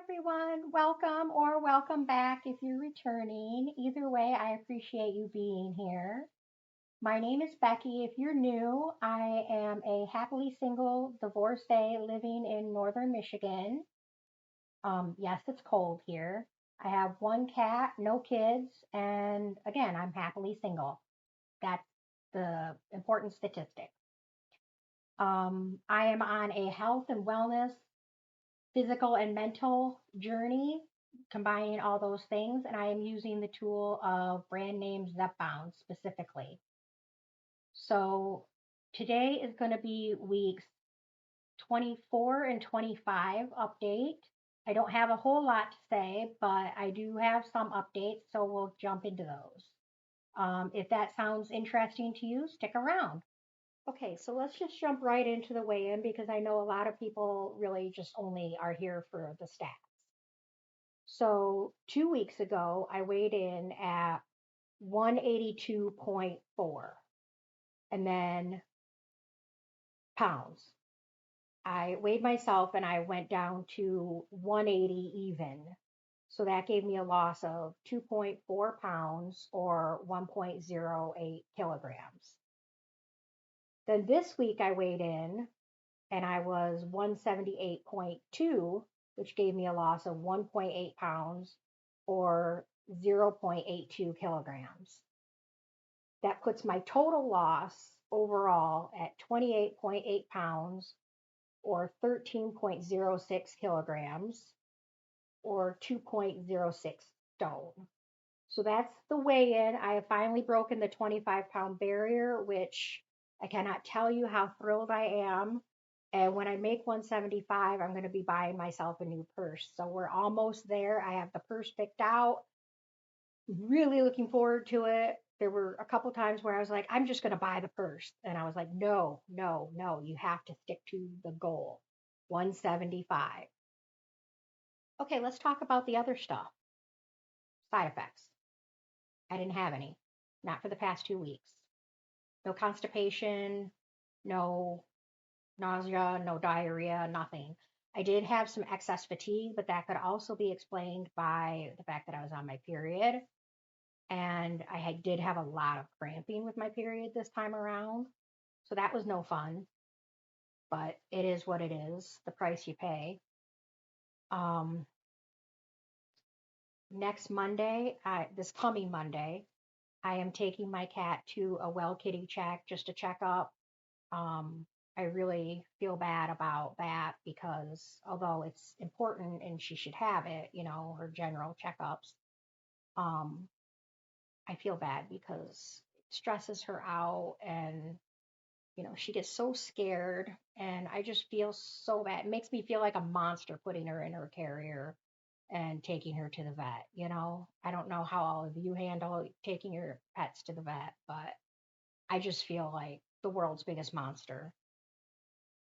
everyone. Welcome or welcome back if you're returning. Either way, I appreciate you being here. My name is Becky. If you're new, I am a happily single divorcee living in northern Michigan. Yes, it's cold here. I have one cat, no kids, and again, I'm happily single. That's the important statistic. I am on a health and wellness physical and mental journey, combining all those things. And I am using the tool of brand name Zepound specifically. So today is going to be weeks 24 and 25 update. I don't have a whole lot to say, but I do have some updates, so we'll jump into those. If that sounds interesting to you, stick around. Okay, so let's just jump right into the weigh in because I know a lot of people really just only are here for the stats. So 2 weeks ago, I weighed in at 182.4 and then pounds. I weighed myself and I went down to 180 even. So that gave me a loss of 2.4 pounds or 1.08 kilograms. Then this week I weighed in and I was 178.2, which gave me a loss of 1.8 pounds or 0.82 kilograms. That puts my total loss overall at 28.8 pounds or 13.06 kilograms or 2.06 stone. So that's the weigh in. I have finally broken the 25-pound barrier, which I cannot tell you how thrilled I am. And when I make 175, I'm going to be buying myself a new purse. So we're almost there. I have the purse picked out. Really looking forward to it. There were a couple times where I was like, I'm just going to buy the purse. And I was like, no, no, no, you have to stick to the goal 175. Okay, let's talk about the other stuff. Side effects. I didn't have any, not for the past 2 weeks. No constipation, no nausea, no diarrhea, nothing. I did have some excess fatigue, but that could also be explained by the fact that I was on my period. And did have a lot of cramping with my period this time around. So that was no fun, but it is what it is, the price you pay. Um, Next Monday, this coming Monday, I am taking my cat to a well kitty check just to check up. Um, I really feel bad about that because although it's important and she should have it, her general checkups, um, I feel bad because it stresses her out and, she gets so scared and I just feel so bad. It makes me feel like a monster putting her in her carrier and taking her to the vet. I don't know how all of you handle taking your pets to the vet, but I just feel like the world's biggest monster.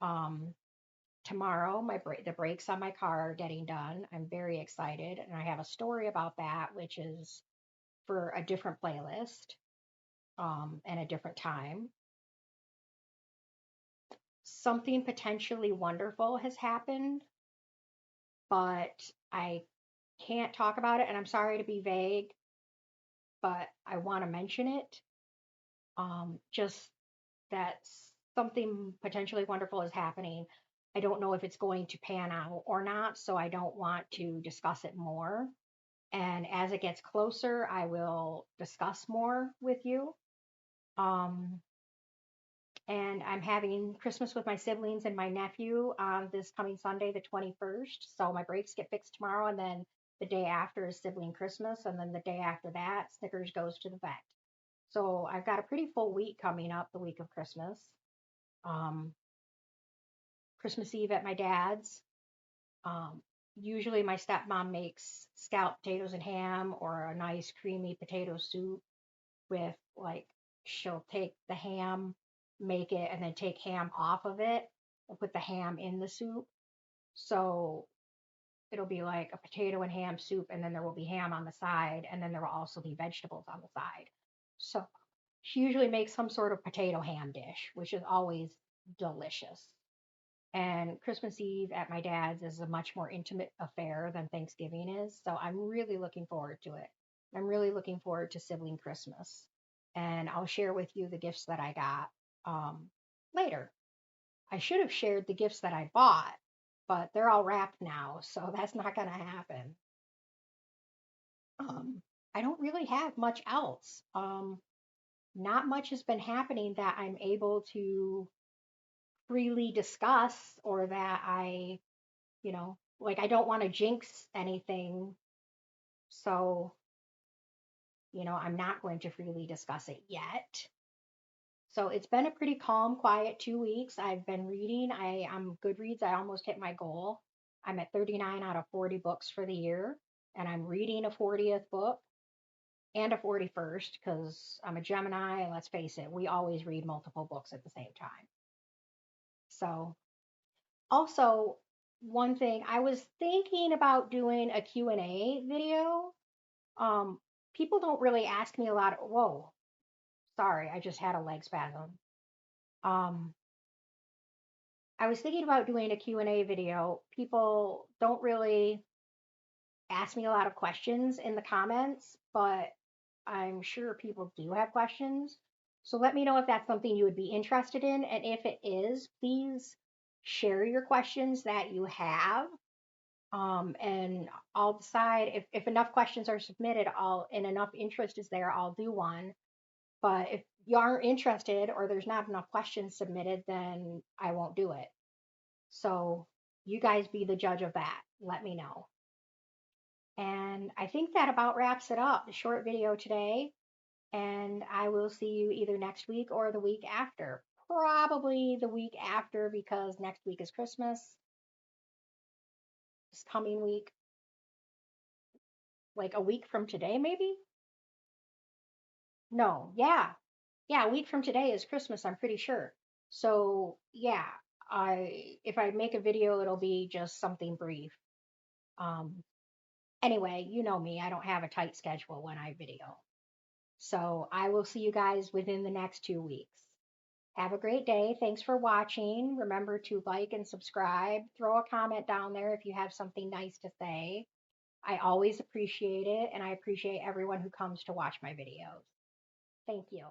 Um, Tomorrow, the brakes on my car are getting done. I'm very excited, and I have a story about that, which is for a different playlist and a different time. Something potentially wonderful has happened, but I can't talk about it, and I'm sorry to be vague, but I want to mention it. Just that something potentially wonderful is happening. I don't know if it's going to pan out or not, so I don't want to discuss it more. And as it gets closer, I will discuss more with you. Um, and I'm having Christmas with my siblings and my nephew on this coming Sunday, the 21st. So my brakes get fixed tomorrow, and then the day after is sibling Christmas, and then the day after that, Snickers goes to the vet. So I've got a pretty full week coming up, the week of Christmas. Um, Christmas Eve at my dad's. Um, Usually my stepmom makes scalloped potatoes and ham or a nice creamy potato soup with she'll take the ham, make it, and then take ham off of it and put the ham in the soup. So it'll be like a potato and ham soup, and then there will be ham on the side, and then there will also be vegetables on the side. So she usually makes some sort of potato ham dish, which is always delicious. And Christmas Eve at my dad's is a much more intimate affair than Thanksgiving is. So I'm really looking forward to it. I'm really looking forward to sibling Christmas. And I'll share with you the gifts that I got later. I should have shared the gifts that I bought, but they're all wrapped now. So that's not going to happen. Um, I don't really have much else. Not much has been happening that I'm able to freely discuss or that like I don't want to jinx anything. So, I'm not going to freely discuss it yet. So it's been a pretty calm, quiet 2 weeks. I've been reading. I'm Goodreads. I almost hit my goal. I'm at 39 out of 40 books for the year, and I'm reading a 40th book and a 41st because I'm a Gemini. Let's face it, we always read multiple books at the same time. So, also, one thing I was thinking about doing a Q&A video. Um, People don't really ask me a lot. Whoa, sorry, I just had a leg spasm. Um, I was thinking about doing a Q&A video. People don't really ask me a lot of questions in the comments, but I'm sure people do have questions. So let me know if that's something you would be interested in. And if it is, please share your questions that you have. And I'll decide if enough questions are submitted, and enough interest is there, I'll do one. But if you aren't interested or there's not enough questions submitted, then I won't do it. So you guys be the judge of that. Let me know. And I think that about wraps it up. The short video today. And I will see you either next week or the week after. Probably the week after because next week is Christmas. This coming week, like a week from today, maybe? No, yeah. Yeah, a week from today is Christmas, I'm pretty sure. So, yeah, if I make a video, it'll be just something brief. Um, anyway, you know me, I don't have a tight schedule when I video. So, I will see you guys within the next 2 weeks. Have a great day. Thanks for watching. Remember to like and subscribe. Throw a comment down there if you have something nice to say. I always appreciate it, and I appreciate everyone who comes to watch my videos. Thank you.